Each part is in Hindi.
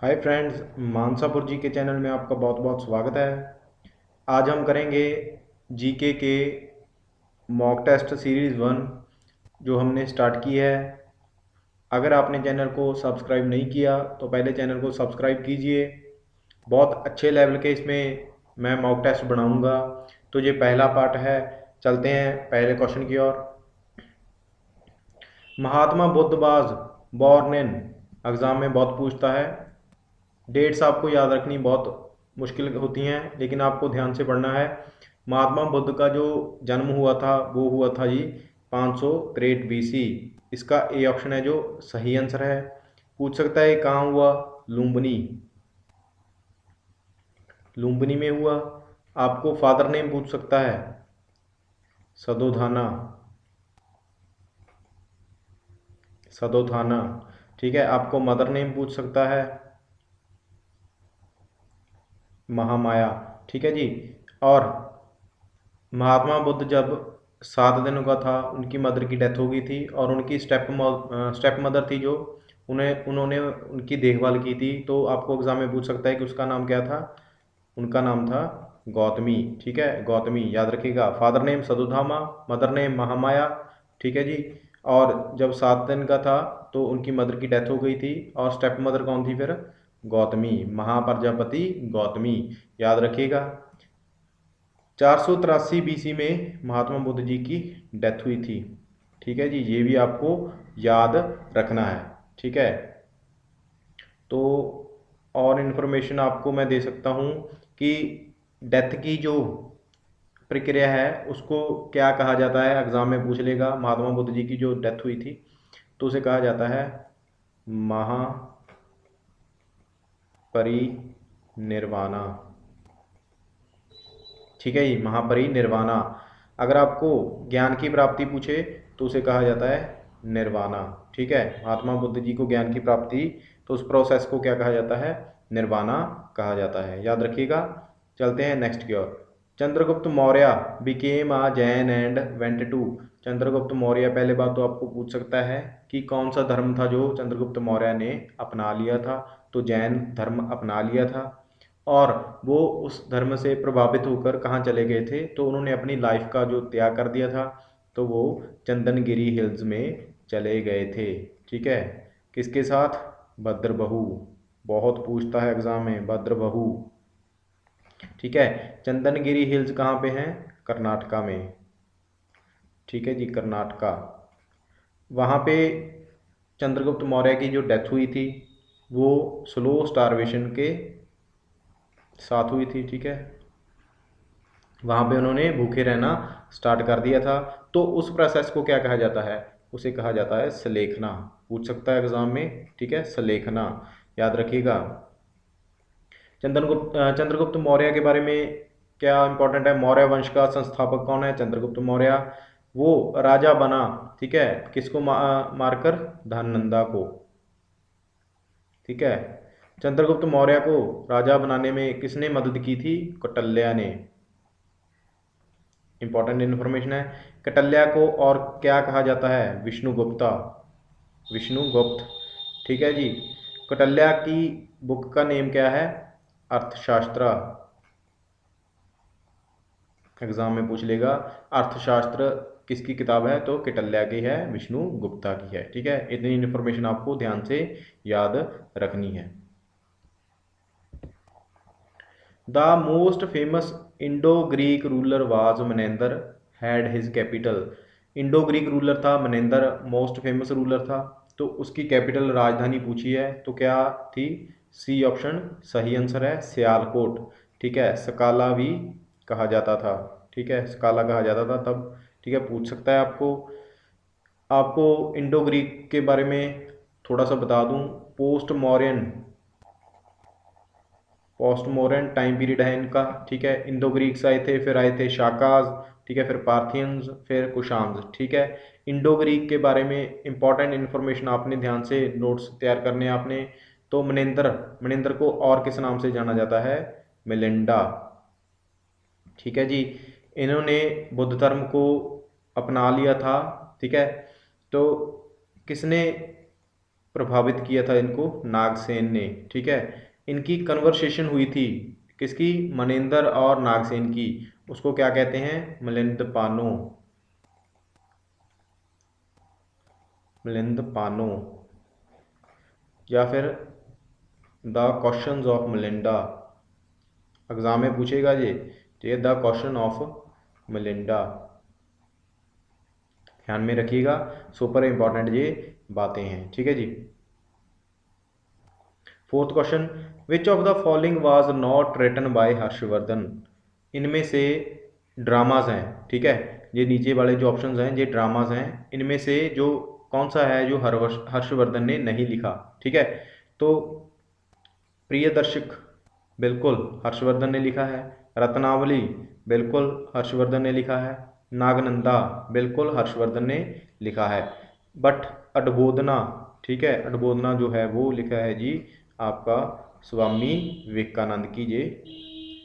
हाय फ्रेंड्स, मानसापुर जी के चैनल में आपका बहुत बहुत स्वागत है। आज हम करेंगे जीके के मॉक टेस्ट सीरीज़ 1 जो हमने स्टार्ट की है। अगर आपने चैनल को सब्सक्राइब नहीं किया तो पहले चैनल को सब्सक्राइब कीजिए। बहुत अच्छे लेवल के इसमें मैं मॉक टेस्ट बनाऊंगा। तो ये पहला पार्ट है। चलते हैं पहले क्वेश्चन की ओर। Mahatma Buddha was born in, exam में बहुत पूछता है। डेट्स आपको याद रखनी बहुत मुश्किल होती हैं, लेकिन आपको ध्यान से पढ़ना है। महात्मा बुद्ध का जो जन्म हुआ था वो हुआ था जी 563 BC। इसका ए ऑप्शन है जो सही आंसर है। पूछ सकता है कहाँ हुआ। लुम्बिनी, लुम्बिनी में हुआ। आपको फादर नेम पूछ सकता है। सदोधाना, सदोथाना। ठीक है, आपको मदर नेम पूछ सकता है। महामाया। ठीक है जी। और महात्मा बुद्ध जब 7 दिनों का था उनकी मदर की डेथ हो गई थी, और उनकी स्टेप मदर थी जो उन्होंने उनकी देखभाल की थी। तो आपको एग्जाम में पूछ सकता है कि उसका नाम क्या था। उनका नाम था गौतमी। ठीक है, गौतमी याद रखिएगा। Father name Sadudhama, mother name Mahamaya. ठीक है जी। और जब 7 दिन का था तो उनकी मदर की डेथ हो गई थी, और स्टेप मदर कौन थी फिर। गौतमी, महाप्रजापति गौतमी। याद रखिएगा। 483 BC में महात्मा बुद्ध जी की डेथ हुई थी। ठीक है जी, ये भी आपको याद रखना है। ठीक है। तो और इन्फॉर्मेशन आपको मैं दे सकता हूँ कि डेथ की जो प्रक्रिया है उसको क्या कहा जाता है। एग्जाम में पूछ लेगा। महात्मा बुद्ध जी की जो डेथ हुई थी तो उसे कहा जाता है महापरिनिर्वाणा। ठीक है जी, महापरिनिर्वाणा। अगर आपको ज्ञान की प्राप्ति पूछे तो उसे कहा जाता है निर्वाणा। ठीक है, महात्मा बुद्ध जी को ज्ञान की प्राप्ति, तो उस प्रोसेस को क्या कहा जाता है। निर्वाणा कहा जाता है। याद रखिएगा। चलते हैं नेक्स्ट की ओर। Chandragupta Maurya became a Jain and went to. Chandragupta Maurya, पहले बात तो आपको पूछ सकता है कि कौन सा धर्म था जो चंद्रगुप्त मौर्य ने अपना लिया था। तो जैन धर्म अपना लिया था। और वो उस धर्म से प्रभावित होकर कहाँ चले गए थे, तो उन्होंने अपनी लाइफ का जो त्याग कर दिया था। तो वो चंदनगिरी हिल्स में चले गए थे। ठीक है, किसके साथ। भद्रबहू। बहुत पूछता है एग्जाम में भद्रबहू। ठीक है, चंदनगिरी हिल्स कहाँ पे हैं। कर्नाटका में। ठीक है जी, कर्नाटका। वहाँ पे चंद्रगुप्त मौर्य की जो डेथ हुई थी वो स्लो स्टारवेशन के साथ हुई थी। ठीक है, वहाँ पे उन्होंने भूखे रहना स्टार्ट कर दिया था। तो उस प्रोसेस को क्या कहा जाता है। उसे कहा जाता है सलेखना। पूछ सकता है एग्जाम में। ठीक है, सलेखना। याद रखिएगा। चंद्रगुप्त मौर्य के बारे में क्या इंपॉर्टेंट है। मौर्य वंश का संस्थापक कौन है। चंद्रगुप्त मौर्य। वो राजा बना, ठीक है, किसको मारकर। धननंदा को। ठीक है, चंद्रगुप्त मौर्य को राजा बनाने में किसने मदद की थी। कौटिल्य ने। इंपॉर्टेंट इन्फॉर्मेशन है। कटल्या को और क्या कहा जाता है। विष्णुगुप्ता, विष्णुगुप्त। ठीक है जी। कौटिल्य की बुक का नेम क्या है। अर्थशास्त्र। एग्जाम में पूछ लेगा अर्थशास्त्र किसकी किताब है, तो कौटिल्य की है, विष्णुगुप्ता की है। ठीक है, इतनी इन्फॉर्मेशन आपको ध्यान से याद रखनी है। The most famous Indo Greek ruler was Menander had his capital. Indo Greek ruler था मनेंदर, मोस्ट फेमस रूलर था। तो उसकी कैपिटल राजधानी पूछी है तो क्या थी। सी ऑप्शन सही आंसर है, सियालकोट। ठीक है, सकाला भी कहा जाता था। ठीक है, सकाला कहा जाता था तब। ठीक है, पूछ सकता है आपको। आपको इंडो ग्रीक के बारे में थोड़ा सा बता दूं। Post Mauryan, post modern time period है इनका। ठीक है, इंडो ग्रीक्स आए थे, फिर आए थे शाकाज। ठीक है, फिर पार्थियंस, फिर कुशान्स। ठीक है, इंडो ग्रीक के बारे में इंपॉर्टेंट इन्फॉर्मेशन आपने ध्यान से नोट्स तैयार करने हैं आपने। तो मनेंद्र, मनेंद्र को और किस नाम से जाना जाता है। मिलिंडा। ठीक है जी। इन्होंने बुद्ध धर्म को अपना लिया था। ठीक है, तो किसने प्रभावित किया था इनको नागसेन ने, ठीक है। इनकी कन्वर्सेशन हुई थी किसकी, मनेंद्र और नागसेन की, उसको क्या कहते हैं, मिलिंद पानो, मिलिंद पानो, या फिर the questions of Melinda, exam में पूछेगा ये, ठीक है, द क्वेश्चन ऑफ मिलिंडा, ध्यान में रखिएगा, सुपर इंपॉर्टेंट ये बातें हैं, ठीक है जी। Fourth question, which of the following was not written by Harshavardhan, इनमें से ड्रामाज हैं, ठीक है, ये नीचे वाले जो ऑप्शंस हैं ये ड्रामाज हैं, इनमें से जो कौन सा है जो हर्षवर्धन ने नहीं लिखा, ठीक है। तो प्रियदर्शक बिल्कुल हर्षवर्धन ने लिखा है, रत्नावली बिल्कुल हर्षवर्धन ने लिखा है, नागनंदा बिल्कुल हर्षवर्धन ने लिखा है, बट अडबोधना, ठीक है, अडबोधना जो है वो लिखा है जी आपका स्वामी विवेकानंद की, ये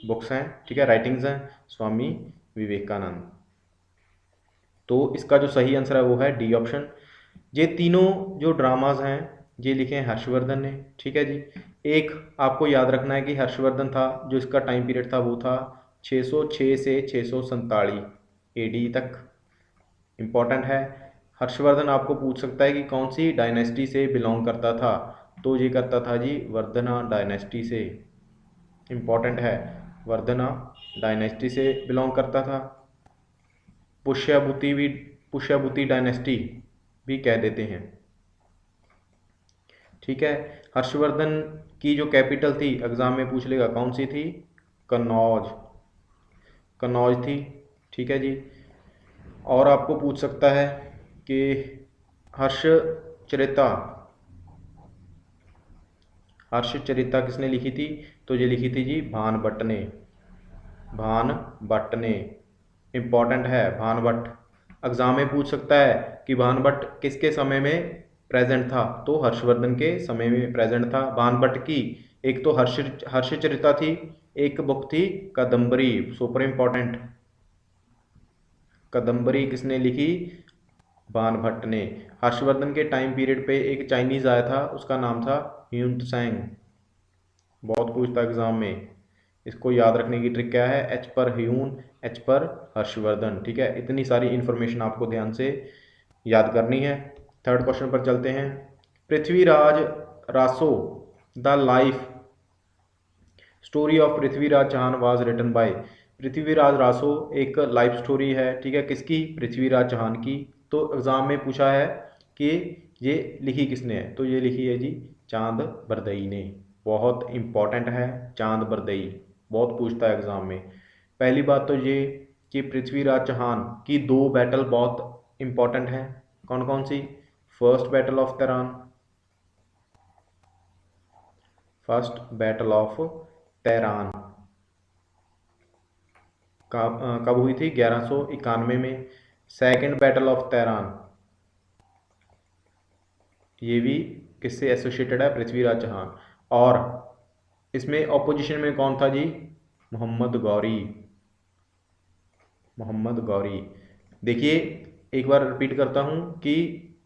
बुक्स हैं, ठीक है, राइटिंग्स हैं स्वामी विवेकानंद। तो इसका जो सही आंसर है वो है डी ऑप्शन। ये तीनों जो ड्रामाज हैं ये लिखे हैं हर्षवर्धन ने, ठीक है जी। एक आपको याद रखना है कि हर्षवर्धन था जो इसका टाइम पीरियड था वो था 606 से 647 एडी तक, इम्पॉर्टेंट है। हर्षवर्धन आपको पूछ सकता है कि कौन सी डायनेस्टी से बिलोंग करता था, तो ये करता था जी वर्धना डायनेस्टी से, इम्पॉर्टेंट है, वर्धना डायनेस्टी से बिलोंग करता था। पुष्यभूति डायनेस्टी भी कह देते हैं, ठीक है। हर्षवर्धन की जो कैपिटल थी एग्जाम में पूछ लेगा कौन सी थी, कन्नौज, कन्नौज थी, ठीक है जी। और आपको पूछ सकता है कि हर्षचरिता, हर्षचरिता किसने लिखी थी, तो ये लिखी थी जी भानभट्ट ने, भानभट्ट ने, इम्पॉर्टेंट है भानभट्ट। एग्जाम में पूछ सकता है कि भानभट्ट किसके समय में प्रेजेंट था, तो हर्षवर्धन के समय में प्रेजेंट था। भानभट्ट की एक तो हर्षचरिता थी, एक बुक थी कादम्बरी, सुपर इम्पॉर्टेंट, कादम्बरी किसने लिखी, भानभट्ट ने। हर्षवर्धन के टाइम पीरियड पे एक चाइनीज आया था उसका नाम था ह्यूनत्सैंग, बहुत पूछता एग्जाम में, इसको याद रखने की ट्रिक क्या है, एच पर ह्यून, एच पर हर्षवर्धन, ठीक है। इतनी सारी इंफॉर्मेशन आपको ध्यान से याद करनी है। थर्ड क्वेश्चन पर चलते हैं। Prithviraj Raso, the life story of Prithviraj Chauhan was written by, Prithviraj Raso एक लाइफ स्टोरी है, ठीक है, किसकी, पृथ्वीराज चौहान की। तो एग्जाम में पूछा है कि ये लिखी किसने है, तो ये लिखी है जी चांद बरदई ने, बहुत इंपॉर्टेंट है, चांद बरदई बहुत पूछता है एग्जाम में। पहली बात तो ये कि पृथ्वीराज चौहान की दो बैटल बहुत इंपॉर्टेंट है, कौन कौन सी, first battle of Tarain, first battle of Tarain कब हुई थी, 1191 में। सेकंड बैटल ऑफ तेरान ये भी किससे एसोसिएटेड है, पृथ्वीराज चौहान। और इसमें ऑपोजिशन में कौन था जी, मोहम्मद गौरी, मोहम्मद गौरी। देखिए एक बार रिपीट करता हूँ कि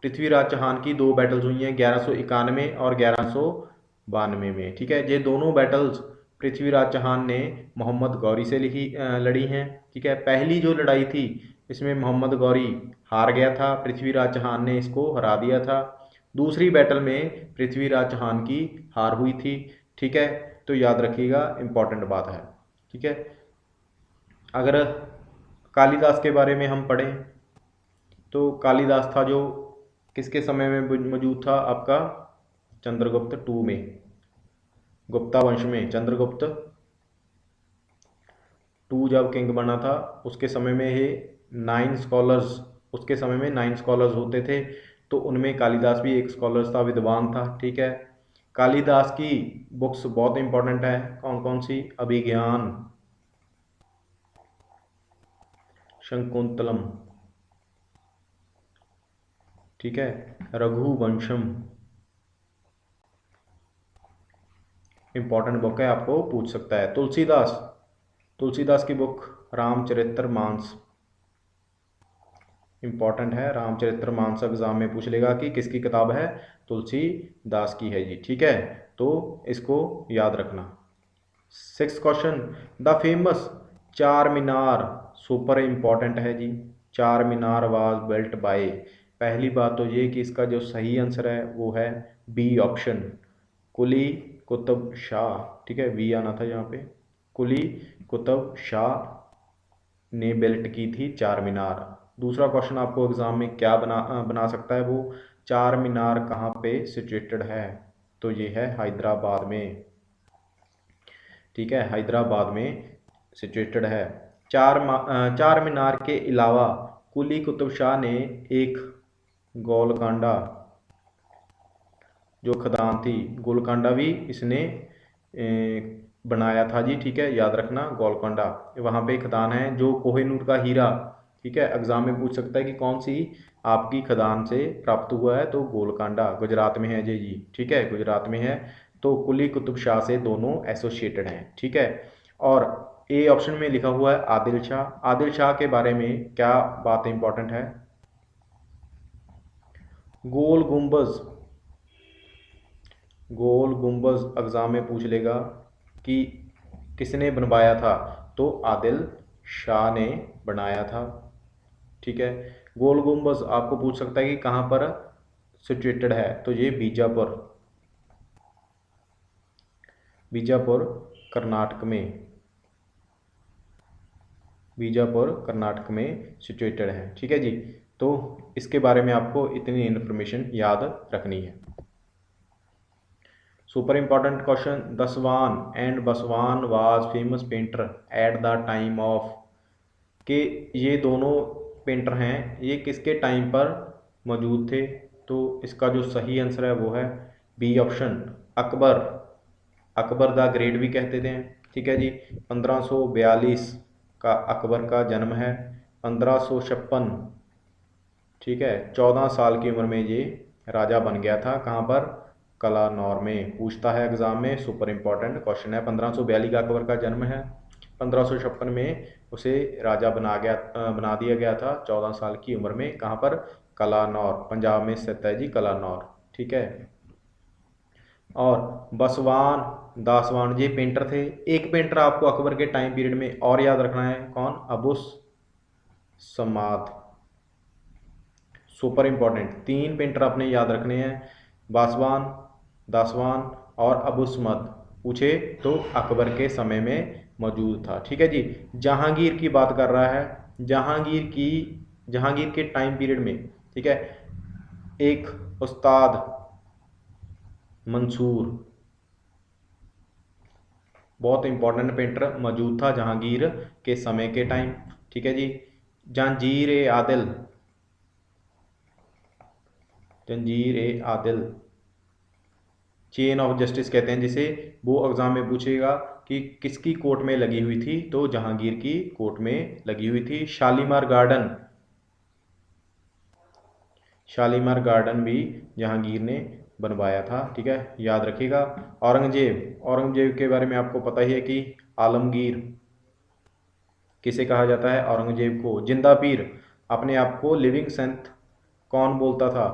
पृथ्वीराज चौहान की दो बैटल्स हुई हैं 1191 और 1192 में, ठीक है। ये दोनों बैटल्स पृथ्वीराज चौहान ने मोहम्मद गौरी से लड़ी हैं, ठीक है। पहली जो लड़ाई थी इसमें मोहम्मद गौरी हार गया था, पृथ्वीराज चौहान ने इसको हरा दिया था। दूसरी बैटल में पृथ्वीराज चौहान की हार हुई थी, ठीक है। तो याद रखिएगा, इंपॉर्टेंट बात है, ठीक है। अगर कालिदास के बारे में हम पढ़ें तो कालिदास था जो किसके समय में मौजूद था, आपका चंद्रगुप्त टू में, गुप्ता वंश में चंद्रगुप्त टू जब किंग बना था उसके समय में ये 9 स्कॉलर्स, उसके समय में 9 स्कॉलर्स होते थे, तो उनमें कालिदास भी एक स्कॉलर था, विद्वान था, ठीक है। कालिदास की बुक्स बहुत इंपॉर्टेंट है, कौन कौन सी, अभिज्ञान, शंकुंतलम, ठीक है, रघुवंशम, इंपॉर्टेंट बुक है, आपको पूछ सकता है। तुलसीदास, तुलसीदास की बुक रामचरितमानस, इंपॉर्टेंट है। रामचरितमानस एग्जाम में पूछ लेगा कि किसकी किताब है, तुलसीदास की है जी, ठीक है, तो इसको याद रखना। 6th क्वेश्चन, द फेमस चार मीनार, सुपर इंपॉर्टेंट है जी। चार मीनार वाज बिल्ट बाय, पहली बात तो ये कि इसका जो सही आंसर है वो है बी ऑप्शन, कुली कुतुब शाह, ठीक है, वी आना था यहाँ पे। कुली कुतुब शाह ने बिल्ट की थी चार मीनार। दूसरा क्वेश्चन आपको एग्जाम में क्या बना सकता है, वो चार मीनार कहाँ पे सिचुएटेड है, तो ये है हैदराबाद में, ठीक है, हैदराबाद में सिचुएटेड है। चार मीनार के अलावा कुली कुतुब शाह ने एक गोलकांडा जो खदान थी, गोलकांडा भी इसने बनाया था जी, ठीक है, याद रखना गोलकांडा, वहाँ पे खदान है जो कोहिनूर का हीरा, ठीक है, एग्जाम में पूछ सकता है कि कौन सी आपकी खदान से प्राप्त हुआ है, तो गोलकांडा गुजरात में है जी, ठीक है, गुजरात में है। तो कुली कुतुब शाह से दोनों एसोसिएटेड हैं, ठीक है। और ए ऑप्शन में लिखा हुआ है आदिल शाह, आदिल शाह के बारे में क्या बात इंपॉर्टेंट है, गोल गुंबज, गोल गुंबज एग्जाम में पूछ लेगा कि किसने बनवाया था, तो आदिल शाह ने बनाया था, ठीक है। गोल गुंबज आपको पूछ सकता है कि कहाँ पर सिचुएटेड है, तो ये बीजापुर, बीजापुर कर्नाटक में, बीजापुर कर्नाटक में सिचुएटेड है, ठीक है जी। तो इसके बारे में आपको इतनी इन्फॉर्मेशन याद रखनी है। Super important question, Daswant and Basawan was famous painter at the time of, के ये दोनों पेंटर हैं, ये किसके टाइम पर मौजूद थे, तो इसका जो सही आंसर है वो है B option, Akbar, Akbar the great भी कहते थे, ठीक है जी। 1542 का अकबर का जन्म है, 1556, ठीक है, 14 साल की उम्र में ये राजा बन गया था, कहाँ पर, कलानौर में, पूछता है एग्जाम में, सुपर इंपॉर्टेंट क्वेश्चन है। 1542 का अकबर का जन्म है, 1556 में उसे राजा बना दिया गया था 14 साल की उम्र में, कहाँ पर, कलानौर, पंजाब में स्थित है जी कलानौर, ठीक है। और बसवान दासवान ये पेंटर थे। एक पेंटर आपको अकबर के टाइम पीरियड में और याद रखना है, कौन, अबुस समाद, सुपर इंपॉर्टेंट, तीन पेंटर आपने याद रखने हैं, बासवान, दासवान और अबुस्मद, पूछे तो अकबर के समय में मौजूद था, ठीक है जी। जहांगीर की बात कर रहा है, जहांगीर के टाइम पीरियड में, ठीक है, एक उस्ताद मंसूर, बहुत इंपॉर्टेंट पेंटर मौजूद था जहांगीर के समय के टाइम, ठीक है जी। जहांगीर ए आदिल, जंजीर ए आदिल, चेन ऑफ जस्टिस कहते हैं जिसे, वो एग्जाम में पूछेगा कि किसकी कोर्ट में लगी हुई थी, तो जहांगीर की कोर्ट में लगी हुई थी। शालीमार गार्डन, शालीमार गार्डन भी जहांगीर ने बनवाया था, ठीक है, याद रखिएगा। औरंगजेब, औरंगजेब के बारे में आपको पता ही है कि आलमगीर किसे कहा जाता है, औरंगजेब को। जिंदा पीर, अपने आप को लिविंग सेंट कौन बोलता था,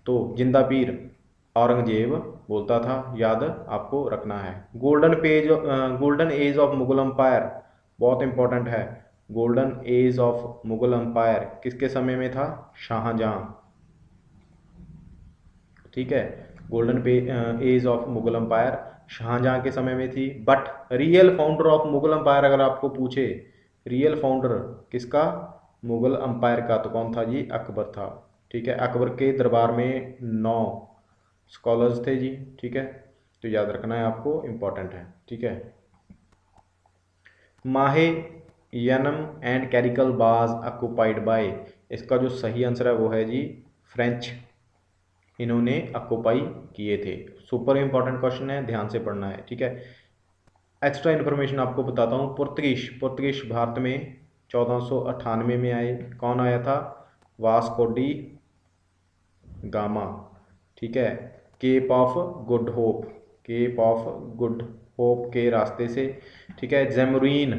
तो जिंदा पीर औरंगजेब बोलता था, याद आपको रखना है। Golden age of Mughal empire, बहुत इंपॉर्टेंट है, golden age of Mughal empire किसके समय में था, शाहजहां, ठीक है, age of Mughal empire Shahjahan के समय में थी। But real founder of Mughal empire अगर आपको पूछे, रियल फाउंडर किसका, मुगल अंपायर का, तो कौन था जी, अकबर था, ठीक है। अकबर के दरबार में 9 स्कॉलर्स थे जी, ठीक है, तो याद रखना है आपको, इंपॉर्टेंट है, ठीक है। माहे यनम एंड कैरिकल बाज ऑक्युपाइड बाय, इसका जो सही आंसर है वो है जी फ्रेंच, इन्होंने ऑक्युपाई किए थे। सुपर इंपॉर्टेंट क्वेश्चन है, ध्यान से पढ़ना है, ठीक है। एक्स्ट्रा इन्फॉर्मेशन आपको बताता हूँ, पुर्तगीज भारत में 1498 में आए, कौन आया था, वास्को डी गामा, ठीक है, Cape of Good Hope, Cape of Good Hope के रास्ते से, ठीक है। जैमरीन,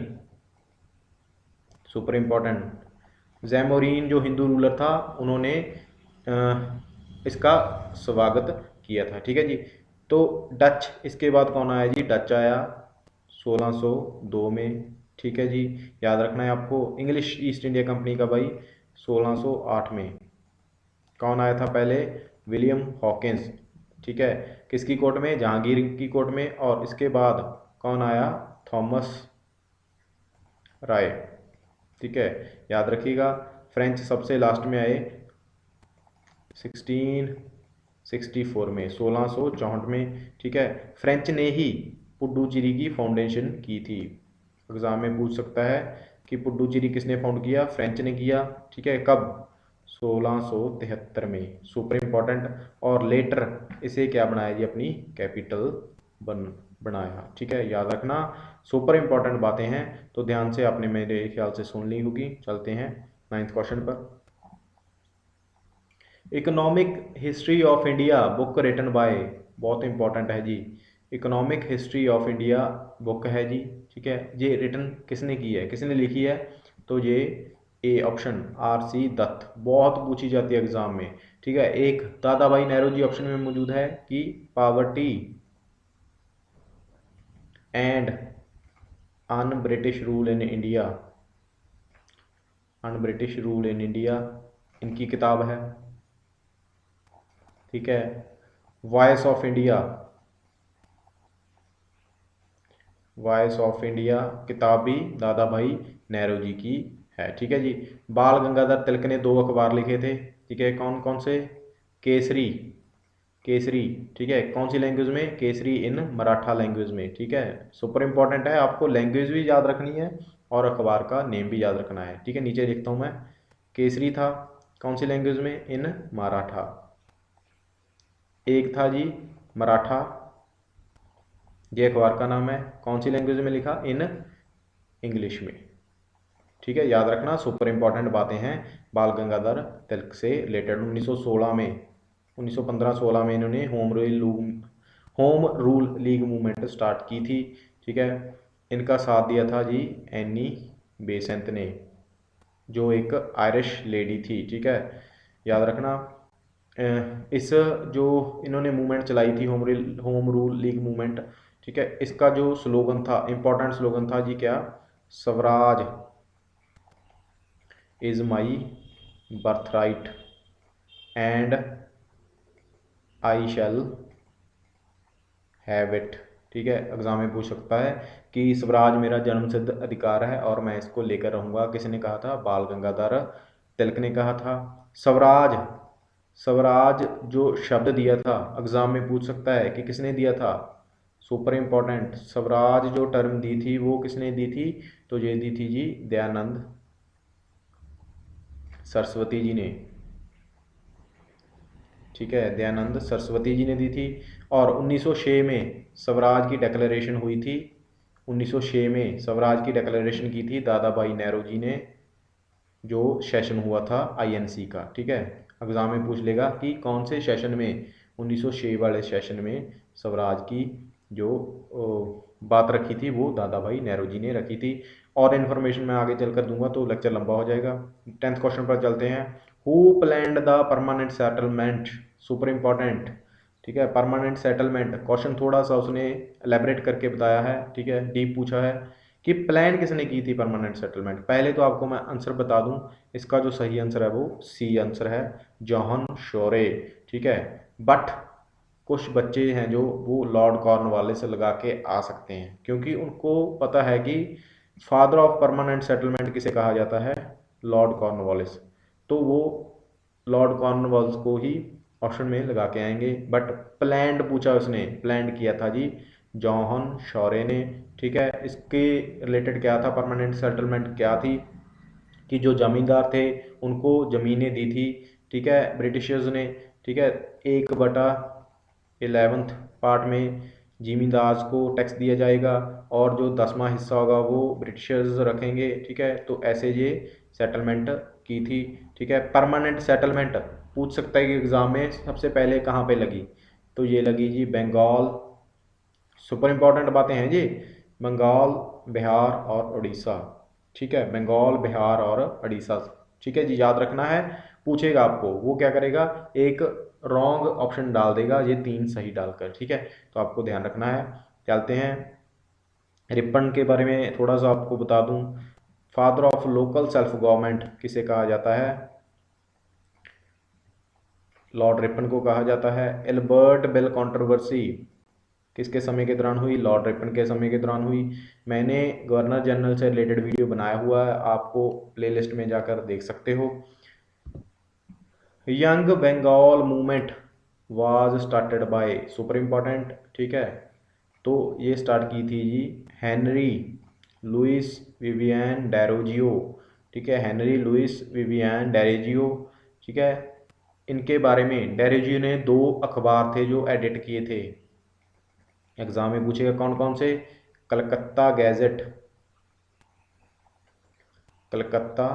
सुपर इंपॉर्टेंट, जैमोरिन जो हिंदू रूलर था, उन्होंने इसका स्वागत किया था। ठीक है जी। तो डच, इसके बाद कौन आया जी? डच आया 1602 में। ठीक है जी। याद रखना है आपको। इंग्लिश ईस्ट इंडिया कंपनी का भाई 1608 में। कौन आया था पहले? William Hawkins. ठीक है। किसकी कोर्ट में? जहांगीर की कोर्ट में। और इसके बाद कौन आया? थॉमस राय। ठीक है, याद रखिएगा। फ्रेंच सबसे लास्ट में आए 1664 में, 1664 में। ठीक है। फ्रेंच ने ही पुडुचेरी की फाउंडेशन की थी। एग्जाम में पूछ सकता है कि पुडुचेरी किसने फाउंड किया? फ्रेंच ने किया। ठीक है, कब? 1673 में। Super important. और लेटर इसे क्या बनाया जी? अपनी कैपिटल बनाया। ठीक है, याद रखना, सुपर इंपॉर्टेंट बातें हैं, तो ध्यान से आपने मेरे ख्याल से सुन ली होगी। चलते हैं 9th क्वेश्चन पर। Economic history of India book written by, बहुत इंपॉर्टेंट है जी। Economic history of India book है जी। ठीक है, ये रिटन किसने की है, किसने लिखी है? तो ये ए ऑप्शन R.C. दत्त, बहुत पूछी जाती है एग्जाम में। ठीक है। एक दादा भाई नेहरू जी ऑप्शन में मौजूद है कि poverty and un British rule in India, un British rule in India इनकी किताब है। ठीक है। Voice of India, voice of India किताब भी दादा भाई नेहरू जी की है। ठीक है जी। बाल गंगाधर तिलक ने 2 अखबार लिखे थे। ठीक है, कौन कौन से? केसरी, केसरी। ठीक है, कौन सी लैंग्वेज में? केसरी इन मराठा लैंग्वेज में। ठीक है, सुपर इंपॉर्टेंट है, आपको लैंग्वेज भी याद रखनी है और अखबार का नेम भी याद रखना है। ठीक है, नीचे लिखता हूँ मैं। केसरी था कौन सी लैंग्वेज में? इन मराठा। एक था जी मराठा, ये अखबार का नाम है, कौन सी लैंग्वेज में लिखा? इन इंग्लिश में। ठीक है, याद रखना, सुपर इंपॉर्टेंट बातें हैं बाल गंगाधर तिलक से रिलेटेड। 1916 में, 1915-16 में इन्होंने home rule league movement start की थी। ठीक है। इनका साथ दिया था जी एनी बेसेंट ने, जो एक आयरिश लेडी थी। ठीक है, याद रखना। इस जो इन्होंने मूवमेंट चलाई थी, होम रूल लीग मूवमेंट। ठीक है, इसका जो स्लोगन था, इंपॉर्टेंट स्लोगन था जी, क्या? Swaraj is my birthright and I shall have it. ठीक है, एग्जाम में पूछ सकता है कि स्वराज मेरा जन्मसिद्ध अधिकार है और मैं इसको लेकर रहूंगा। किसने कहा था? बाल गंगाधर तिलक ने कहा था। स्वराज, स्वराज जो शब्द दिया था, एग्जाम में पूछ सकता है कि किसने दिया था। Super important. स्वराज जो टर्म दी थी वो किसने दी थी? तो ये दी थी जी दयानंद सरस्वती जी ने। ठीक है, दयानंद सरस्वती जी ने दी थी। और 1906 में स्वराज की डिक्लेरेशन हुई थी। 1906 में स्वराज की डिक्लेरेशन की थी दादा भाई नेहरू जी ने, जो सेशन हुआ था INC का। ठीक है, एग्जाम में पूछ लेगा कि कौन से सेशन में, 1906 वाले सेशन में स्वराज की जो बात रखी थी वो दादा भाई नेहरू जी ने रखी थी। और इन्फॉर्मेशन मैं आगे चलकर दूंगा तो लेक्चर लंबा हो जाएगा। 10th क्वेश्चन पर चलते हैं। Who planned the permanent settlement? Super important. ठीक है, परमानेंट सेटलमेंट क्वेश्चन थोड़ा सा उसने एलेबरेट करके बताया है। ठीक है, डीप पूछा है कि प्लान किसने की थी परमानेंट सेटलमेंट। पहले तो आपको मैं आंसर बता दूं, इसका जो सही आंसर है वो C आंसर है, जॉन शोरे। ठीक है, बट कुछ बच्चे हैं जो वो लॉर्ड कॉर्नवालिस लगा के आ सकते हैं, क्योंकि उनको पता है कि फादर ऑफ परमानेंट सेटलमेंट किसे कहा जाता है? Lord Cornwallis. तो वो लॉर्ड कॉर्नवालिस को ही ऑप्शन में लगा के आएंगे। बट प्लैंड पूछा उसने, प्लैंड किया था जी जॉन शॉरे ने। ठीक है, इसके रिलेटेड क्या था? परमानेंट सेटलमेंट क्या थी कि जो जमींदार थे उनको ज़मीनें दी थी। ठीक है, ब्रिटिशर्स ने। ठीक है, 1/11 पार्ट में जिमींदार को टैक्स दिया जाएगा और जो 10वां हिस्सा होगा वो ब्रिटिशर्स रखेंगे। ठीक है, तो ऐसे ये सेटलमेंट की थी। ठीक है, परमानेंट सेटलमेंट पूछ सकता है कि एग्ज़ाम में सबसे पहले कहाँ पे लगी? तो ये लगी जी बंगाल। सुपर इंपॉर्टेंट बातें हैं जी, बंगाल, बिहार और उड़ीसा। ठीक है, बंगाल, बिहार और उड़ीसा। ठीक है जी, याद रखना है। पूछेगा आपको, वो क्या करेगा, एक रॉन्ग ऑप्शन डाल देगा, ये 3 सही डालकर, ठीक है। तो आपको ध्यान रखना है। चलते हैं, रिपन के बारे में थोड़ा सा आपको बता दूं। Father of local self government किसे कहा जाता है? लॉर्ड रिपन को कहा जाता है। एल्बर्ट बेल कंट्रोवर्सी किसके समय के दौरान हुई? लॉर्ड रिपन के समय के दौरान हुई। मैंने गवर्नर जनरल से रिलेटेड वीडियो बनाया हुआ है, आपको प्लेलिस्ट में जाकर देख सकते हो। Young Bengal movement was started by, super important, ठीक है। तो ये स्टार्ट की थी जी हेनरी लुइस विवियन डेरोजियो, ठीक है, हेनरी लुइस विवियन डेरोजियो, ठीक है। इनके बारे में डेरोजियो ने 2 अखबार थे जो एडिट किए थे, एग्जाम में पूछेगा कौन कौन से। कलकत्ता गैजेट, कलकत्ता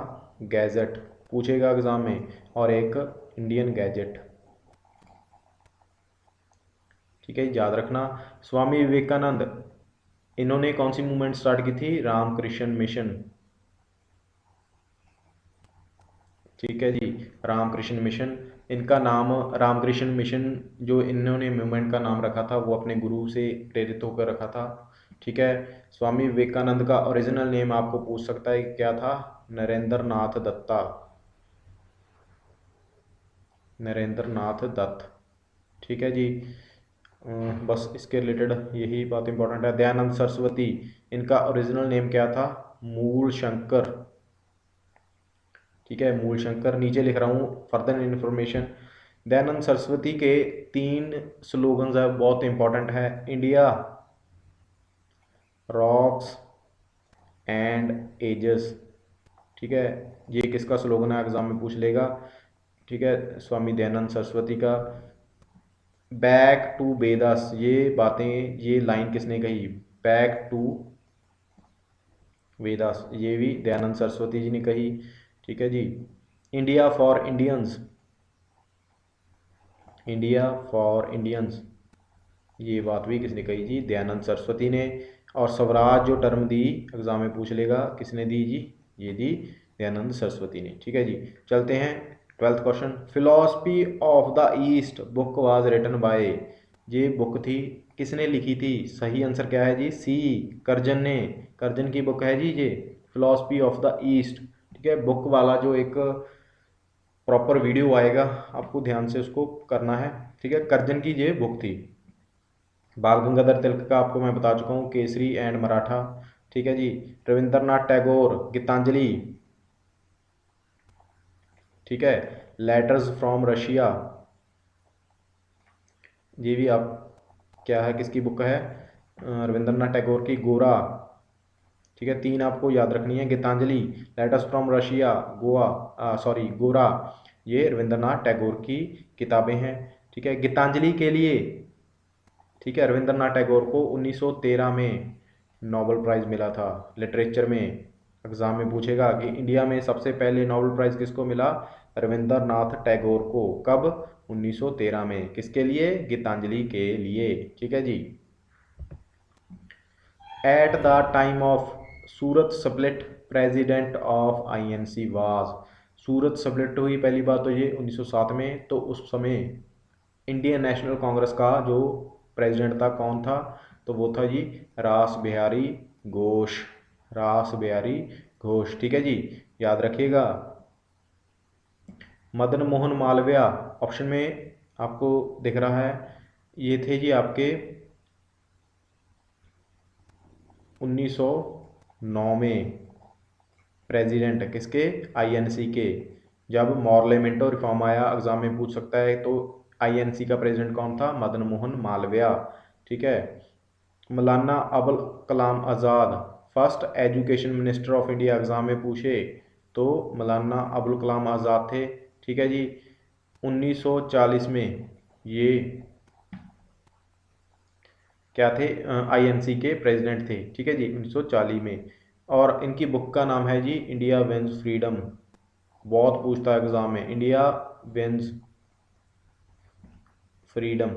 गैजेट पूछेगा एग्जाम में, और एक इंडियन गैजेट, ठीक है, याद रखना। स्वामी विवेकानंद, इन्होंने कौन सी मूवमेंट स्टार्ट की थी? रामकृष्ण मिशन, ठीक है जी, रामकृष्ण मिशन। इनका नाम रामकृष्ण मिशन, जो इन्होंने मूवमेंट का नाम रखा था वो अपने गुरु से प्रेरित होकर रखा था, ठीक है। स्वामी विवेकानंद का ओरिजिनल नेम आपको पूछ सकता है क्या था? नरेंद्र नाथ दत्ता, नरेंद्र नाथ दत्त, ठीक है जी। बस इसके रिलेटेड यही बात इंपॉर्टेंट है। दयानंद सरस्वती, इनका ओरिजिनल नेम क्या था? मूल शंकर, ठीक है, मूल शंकर। नीचे लिख रहा हूँ फर्दर इन्फॉर्मेशन। दयानंद सरस्वती के 3 स्लोगन्स है, बहुत इंपॉर्टेंट है। इंडिया रॉक्स एंड एजेस, ठीक है, ये किसका स्लोगन है? एग्जाम में पूछ लेगा, ठीक है, स्वामी दयानंद सरस्वती का। बैक टू वेदास, ये बातें, ये लाइन किसने कही? बैक टू वेदास, ये भी दयानंद सरस्वती जी ने कही, ठीक है जी। India for Indians, India for Indians, ये बात भी किसने कही जी? दयानंद सरस्वती ने। और स्वराज जो टर्म दी, एग्जाम में पूछ लेगा, किसने दी जी? ये दी दयानंद सरस्वती ने, ठीक है जी। चलते हैं 12th question. Philosophy of the East book was written by, ये बुक थी, किसने लिखी थी? सही आंसर क्या है जी? सी, कर्जन ने, कर्जन की बुक है जी ये, फिलॉसफी ऑफ द ईस्ट, ठीक है। बुक वाला जो एक प्रॉपर वीडियो आएगा, आपको ध्यान से उसको करना है, ठीक है। कर्जन की ये बुक थी। बाल गंगाधर तिलक का आपको मैं बता चुका हूँ, केसरी एंड मराठा, ठीक है जी। रविंद्रनाथ टैगोर, गीतांजलि, ठीक है। लेटर्स फ्रॉम रशिया, ये भी आप क्या है, किसकी बुक है? रविंद्रनाथ टैगोर की। गोरा, ठीक है, 3 आपको याद रखनी है। गीतांजलि, लेटर्स फ्रॉम रशिया, गोरा, ये रविंद्रनाथ टैगोर की किताबें हैं, ठीक है। गीतांजलि के लिए, ठीक है, रविंद्रनाथ टैगोर को 1913 में नोबेल प्राइज़ मिला था लिटरेचर में। एग्जाम में पूछेगा कि इंडिया में सबसे पहले नोबेल प्राइज़ किसको मिला? रविंद्रनाथ टैगोर को। कब? 1913 में। किसके लिए? गीतांजलि के लिए, ठीक है जी। At the time of Surat split president of INC was, Surat split हुई पहली बात तो ये 1907 में, तो उस समय इंडियन नेशनल कांग्रेस का जो प्रेसिडेंट था कौन था? तो वो था जी रास बिहारी घोष, रास बिहारी घोष, ठीक है जी, याद रखिएगा। मदन मोहन मालवीय ऑप्शन में आपको दिख रहा है, ये थे जी आपके 1909 में प्रेसिडेंट, किसके? आईएनसी के। जब मॉर्लेमेंटो रिफॉर्म आया, एग्जाम में पूछ सकता है, तो आईएनसी का प्रेसिडेंट कौन था? मदन मोहन मालवीय, ठीक है। Maulana Abul Kalam Azad, first education minister of India, exam में पूछे तो मौलाना अबुल कलाम आज़ाद थे, ठीक है जी। 1940 में ये क्या थे? आईएनसी के प्रेसिडेंट थे, ठीक है जी, 1940 में। और इनकी बुक का नाम है जी इंडिया विंस फ्रीडम, बहुत पूछता है एग्जाम में, इंडिया विंस फ्रीडम।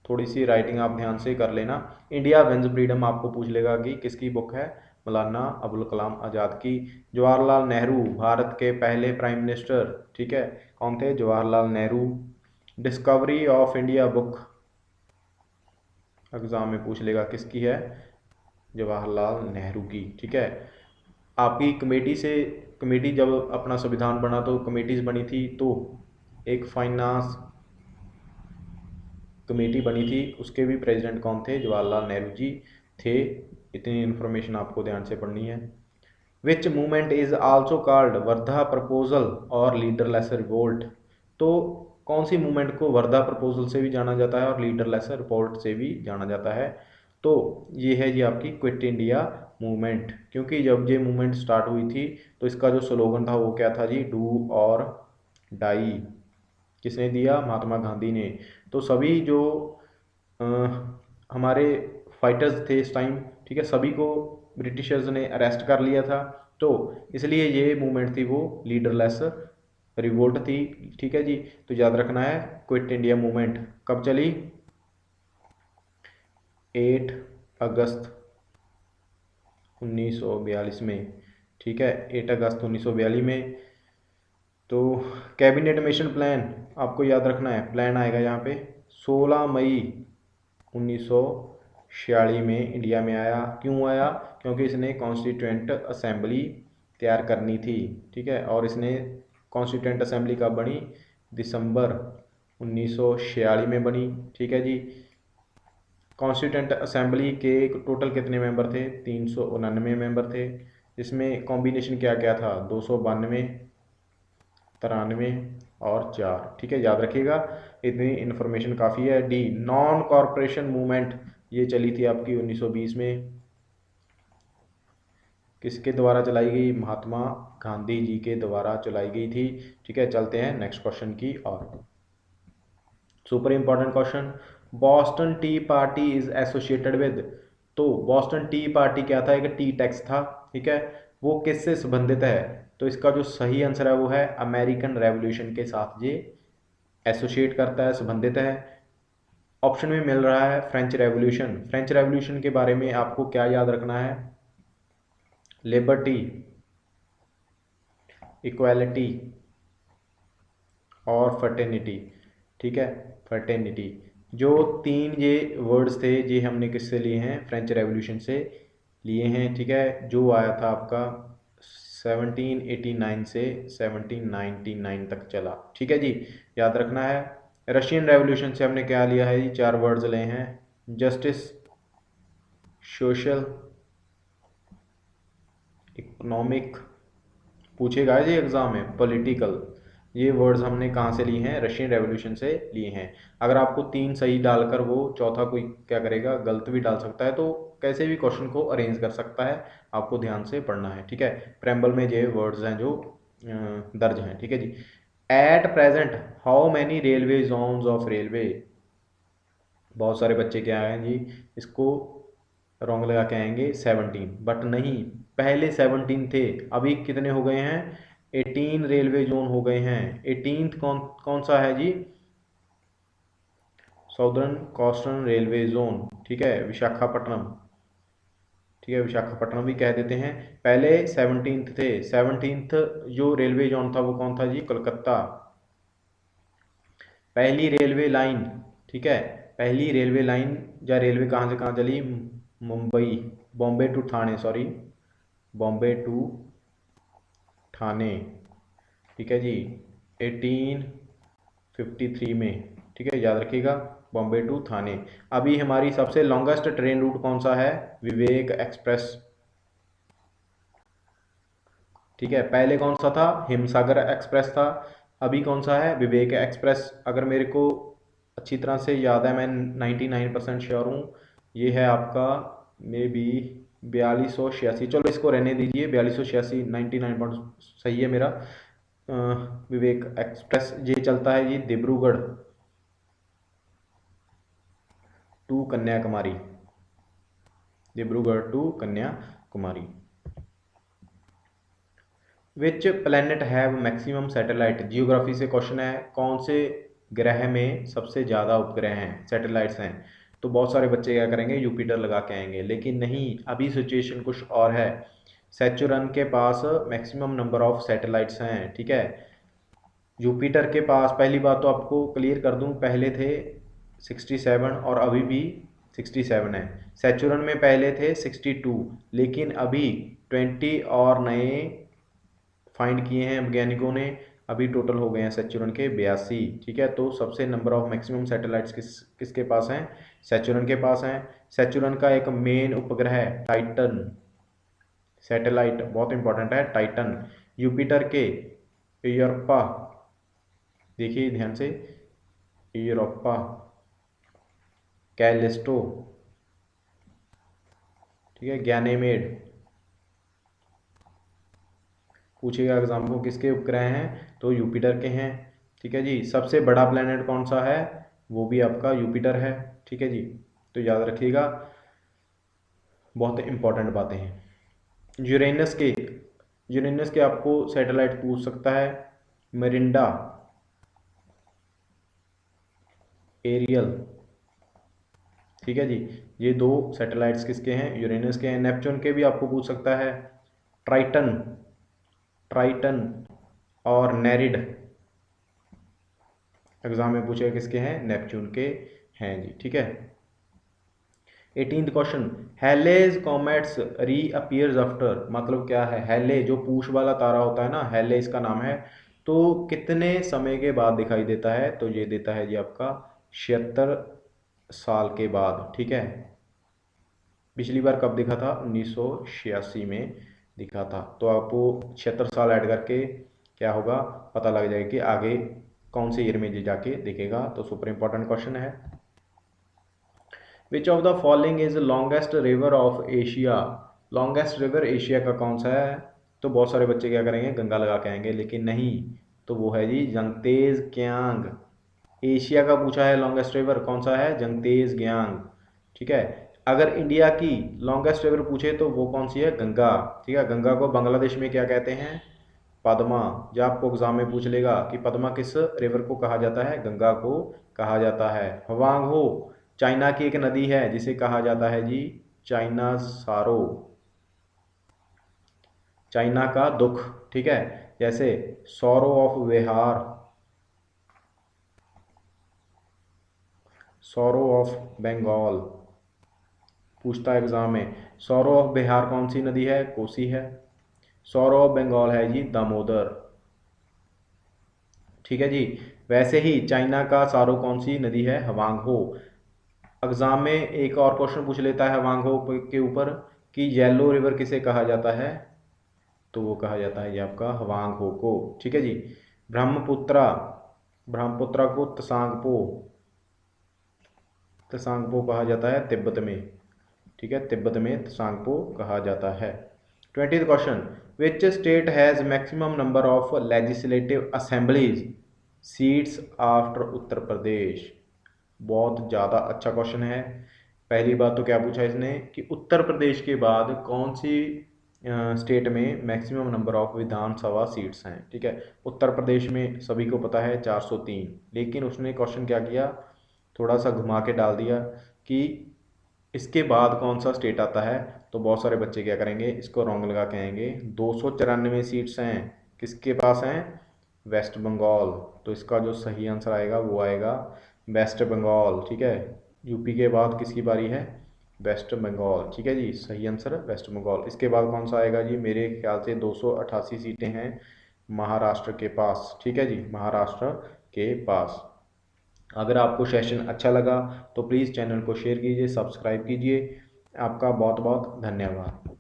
थोड़ी सी राइटिंग आप ध्यान से कर लेना। इंडिया विंस फ्रीडम आपको पूछ लेगा कि किसकी बुक है? मौलाना अबुल कलाम आज़ाद की। जवाहरलाल नेहरू भारत के पहले प्राइम मिनिस्टर, ठीक है, कौन थे? Jawaharlal Nehru. Discovery of India book exam में पूछ लेगा किसकी है? जवाहरलाल नेहरू की, ठीक है। आपकी कमेटी जब अपना संविधान बना तो कमेटीज बनी थी, तो एक फाइनेंस कमेटी बनी थी, उसके भी प्रेसिडेंट कौन थे? जवाहरलाल नेहरू जी थे। इतनी इन्फॉर्मेशन आपको ध्यान से पढ़नी है। विच movement is also called Wardha proposal और लीडरलेस रिवोल्ट? तो कौन सी मूवमेंट को वर्धा प्रपोजल से भी जाना जाता है और लीडरलेस रिवोल्ट से भी जाना जाता है? तो ये है जी आपकी क्विट इंडिया मूवमेंट, क्योंकि जब ये मूवमेंट स्टार्ट हुई थी तो इसका जो स्लोगन था वो क्या था जी? डू और डाई। किसने दिया? महात्मा गांधी ने। तो सभी जो अ, हमारे फाइटर्स थे इस टाइम, ठीक है, सभी को ब्रिटिशर्स ने अरेस्ट कर लिया था, तो इसलिए ये मूवमेंट थी वो लीडरलेस रिवोल्ट थी, ठीक है जी। तो याद रखना है क्विट इंडिया मूवमेंट कब चली? 8 अगस्त 1942 में, ठीक है, 8 अगस्त 1942 में। तो कैबिनेट मिशन प्लान आपको याद रखना है, प्लान आएगा यहाँ पे 16 मई 1946 में इंडिया में आया। क्यों आया? क्योंकि इसने कॉन्स्टिट्यूएंट असेंबली तैयार करनी थी, ठीक है, और इसने कॉन्स्टिट्यूएंट असेंबली कब बनी? दिसंबर 1946 में बनी, ठीक है जी। कॉन्स्टिट्यूएंट असेंबली के टोटल कितने मेंबर थे? 399 मेंबर थे। इसमें कॉम्बिनेशन क्या क्या था? 292, 93 और 4, ठीक है, याद रखिएगा, इतनी इन्फॉर्मेशन काफ़ी है। डी नॉन कॉरपोरेशन मूवमेंट, ये चली थी आपकी 1920 में। किसके द्वारा चलाई गई? महात्मा गांधी जी के द्वारा चलाई गई थी, ठीक है। चलते हैं नेक्स्ट क्वेश्चन की और। Super important question, Boston T party is associated with? तो बॉस्टन टी पार्टी क्या था? एक टी टैक्स था, ठीक है, वो किससे संबंधित है? तो इसका जो सही आंसर है वो है अमेरिकन रेवोल्यूशन के साथ ये एसोसिएट करता है, संबंधित है। ऑप्शन में मिल रहा है फ्रेंच रेवोल्यूशन। फ्रेंच रेवोल्यूशन के बारे में आपको क्या याद रखना है? लिबर्टी, इक्वालिटी और फर्टेनिटी, ठीक है, फर्टेनिटी। जो तीन ये वर्ड्स थे ये हमने किससे लिए हैं? फ्रेंच रेवोल्यूशन से लिए हैं, ठीक है, जो आया था आपका 1789 से 1799 तक चला, ठीक है जी, याद रखना है। रशियन रेवोल्यूशन से हमने क्या लिया है? ये 4 वर्ड्स लिए हैं, जस्टिस, सोशल, इकोनॉमिक, पूछेगा जी एग्जाम में, पॉलिटिकल। ये वर्ड्स हमने कहाँ से लिए हैं? रशियन रेवोल्यूशन से लिए हैं। अगर आपको 3 सही डालकर वो चौथा कोई क्या करेगा? गलत भी डाल सकता है, तो कैसे भी क्वेश्चन को अरेंज कर सकता है, आपको ध्यान से पढ़ना है, ठीक है। प्रेम्बल में ये वर्ड्स हैं जो दर्ज हैं, ठीक है जी। At present how many railway zones of railway? बहुत सारे बच्चे क्या हैं जी, इसको रॉन्ग लगा के आएंगे 17, बट नहीं, पहले 17 थे, अभी कितने हो गए हैं? 18 रेलवे जोन हो गए हैं। 18th कौन कौन सा है जी? साउदर्न कोस्टर्न रेलवे जोन, ठीक है, विशाखापट्टनम, ठीक है, विशाखापट्टनम भी कह देते हैं। पहले 17th थे। 17th जो रेलवे जोन था वो कौन था जी? कलकत्ता। पहली रेलवे लाइन, ठीक है, पहली रेलवे लाइन या रेलवे कहाँ से कहाँ चली? Mumbai, Bombay to Thane, sorry, Bombay to Thane, ठीक है जी, 1853 में, ठीक है, याद रखिएगा, बॉम्बे टू ठाणे। अभी हमारी सबसे लॉन्गेस्ट ट्रेन रूट कौन सा है? विवेक एक्सप्रेस, ठीक है। पहले कौन सा था? हिमसागर एक्सप्रेस था। अभी कौन सा है? विवेक एक्सप्रेस। अगर मेरे को अच्छी तरह से याद है, मैं 99% श्योर हूँ, ये है आपका मे बी 4286। चलो इसको रहने दीजिए, 4286 99 सही है मेरा। विवेक एक्सप्रेस ये चलता है ये Dibrugarh to Kanyakumari, Dibrugarh to Kanyakumari. Which planet have maximum satellite? Geography से क्वेश्चन है, कौन से ग्रह में सबसे ज़्यादा उपग्रह हैं, सैटेलाइट्स हैं? तो बहुत सारे बच्चे क्या करेंगे, यूपिटर लगा के आएंगे, लेकिन नहीं, अभी सिचुएशन कुछ और है। सैचुरन के पास मैक्सिमम नंबर ऑफ सैटेलाइट्स हैं, ठीक है। जुपिटर के पास, पहली बात तो आपको क्लियर कर दूं, पहले थे 67 और अभी भी 67 है। सैचुरन में पहले थे 62, लेकिन अभी 20 और नए फाइंड किए हैं वैज्ञानिकों ने, अभी टोटल हो गए हैं सैचुरन के 82, ठीक है। तो सबसे नंबर ऑफ मैक्सिमम सैटेलाइट्स किसके पास हैं, सैचुरन के पास हैं। सैचुरन का एक मेन उपग्रह है टाइटन सैटेलाइट, बहुत इंपॉर्टेंट है टाइटन। यूपिटर के यूरोपा, देखिए ध्यान से, यूरोपा, कैलिस्टो, ठीक है, गैनेमेड, पूछेगा एग्जाम को किसके उपग्रह हैं, तो यूपिटर के हैं, ठीक है जी। सबसे बड़ा प्लेनेट कौन सा है, वो भी आपका यूपिटर है, ठीक है जी। तो याद रखिएगा, बहुत इंपॉर्टेंट बातें हैं। यूरेनस के आपको सैटेलाइट पूछ सकता है, मेरिंडा, एरियल, ठीक है जी। ये दो सैटेलाइट्स किसके हैं, यूरेनस के हैं। नेपच्यून के भी आपको पूछ सकता है, ट्राइटन, ट्राइटन और नेरिड, एग्जाम में पूछेगा किसके हैं, नेपच्यून के हैं जी, ठीक है। 18th question, हेलेज comets reappears after, मतलब क्या है, हेले जो पूछ वाला तारा होता है ना, हेले इसका नाम है, तो कितने समय के बाद दिखाई देता है, तो ये देता है जी आपका 76 साल के बाद, ठीक है। पिछली बार कब दिखा था, 1986 में दिखा था। तो आपको 76 साल ऐड करके क्या होगा, पता लग जाएगा कि आगे कौन से ईयर में ये जाके दिखेगा। तो सुपर इंपॉर्टेंट क्वेश्चन है। विच of the following is longest river of Asia, longest river Asia का कौन सा है, तो बहुत सारे बच्चे क्या करेंगे, गंगा लगा के आएंगे, लेकिन नहीं, तो वो है जी जंगतेज कियांग। एशिया का पूछा है लॉन्गेस्ट रिवर कौन सा है, जंगतेज कियांग, ठीक है। अगर इंडिया की लॉन्गेस्ट रिवर पूछे तो वो कौन सी है, गंगा, ठीक है। गंगा को बांग्लादेश में क्या कहते हैं, पद्मा। जब आपको एग्जाम में पूछ लेगा कि पद्मा किस रिवर को कहा जाता है, गंगा को कहा जाता है। हवांग हो चाइना की एक नदी है जिसे कहा जाता है जी चाइना सारो, चाइना का दुख, ठीक है। जैसे sorrow of Bihar, sorrow of Bengal, पूछता है एग्जाम में। सौरो ऑफ बिहार कौन सी नदी है, कोसी है। सौरो ऑफ बंगाल है जी दामोदर, ठीक है जी। वैसे ही चाइना का सारो कौन सी नदी है, हवांग हो। एग्जाम में एक और क्वेश्चन पूछ लेता है हवांग हो के ऊपर कि येलो रिवर किसे कहा जाता है, तो वो कहा जाता है ये आपका हवांग हो को, ठीक है जी। ब्रह्मपुत्रा, ब्रह्मपुत्रा को तसांगपो, तसांगपो कहा जाता है तिब्बत में, ठीक है, तिब्बत में तसांगपो कहा जाता है। 20th question, which state has maximum number of legislative assemblies seats after Uttar Pradesh, बहुत ज़्यादा अच्छा क्वेश्चन है। पहली बात तो क्या पूछा इसने कि उत्तर प्रदेश के बाद कौन सी स्टेट में maximum number of Vidhan Sabha seats हैं, ठीक है। उत्तर प्रदेश में सभी को पता है 403, लेकिन उसने क्वेश्चन क्या किया, थोड़ा सा घुमा के डाल दिया कि इसके बाद कौन सा स्टेट आता है। तो बहुत सारे बच्चे क्या करेंगे, इसको रॉन्ग लगा के आएंगे। 294 सीट्स हैं, किसके पास हैं, वेस्ट बंगाल। तो इसका जो सही आंसर आएगा वो आएगा वेस्ट बंगाल, ठीक है। यूपी के बाद किसकी बारी है, वेस्ट बंगाल, ठीक है जी, सही आंसर वेस्ट बंगाल। इसके बाद कौन सा आएगा जी, मेरे ख्याल से 288 सीटें हैं महाराष्ट्र के पास, ठीक है जी, महाराष्ट्र के पास। अगर आपको सेशन अच्छा लगा तो प्लीज़ चैनल को शेयर कीजिए, सब्सक्राइब कीजिए। आपका बहुत बहुत धन्यवाद।